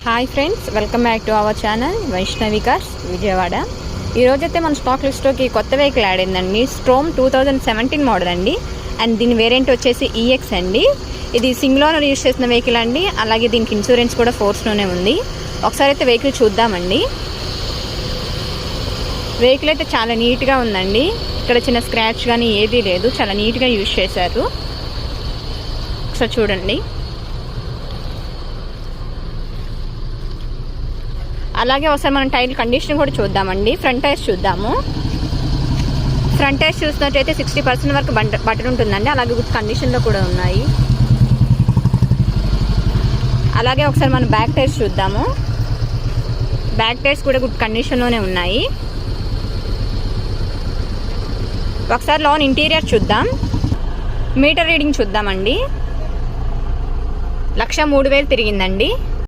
Hi friends, welcome back to our channel Vaishnavi cars Vijayawada. ఈరోజైతే మన stock లిస్ట్లోకి కొత్త వెహికల్ యాడ్ అయిందండి. స్ట్రోమ్ 2017 మోడల్ అండి. అండ్ దీని వేరియంట్ వచ్చేసి ఈఎక్స్ అండి. ఇది సింగిల్ ఓనర్ యూజ్ చేసిన వెహికల్ అండి. అలాగే దీనికి ఇన్సూరెన్స్ కూడా ఫోర్స్లోనే ఉంది. ఒకసారి అయితే వెహికల్ చూద్దామండి. వెహికల్ అయితే చాలా నీట్గా ఉందండి. ఇక్కడ చిన్న స్క్రాచ్ కానీ ఏదీ లేదు, చాలా నీట్గా యూజ్ చేశారు. ఒకసారి చూడండి. అలాగే ఒకసారి మనం టైర్ కండిషన్ కూడా చూద్దామండి. ఫ్రంట్ టైర్స్ చూద్దాము. ఫ్రంట్ టైర్స్ చూసినట్టయితే 60% వరకు బటన్ ఉంటుందండి. అలాగే గుడ్ కండిషన్లో కూడా ఉన్నాయి. అలాగే ఒకసారి మనం బ్యాక్ టైర్స్ చూద్దాము. బ్యాక్ టైర్స్ కూడా గుడ్ కండిషన్లోనే ఉన్నాయి. ఒకసారి లోన్ ఇంటీరియర్ చూద్దాం. మీటర్ రీడింగ్ చూద్దామండి. 1,03,000 తిరిగిందండి.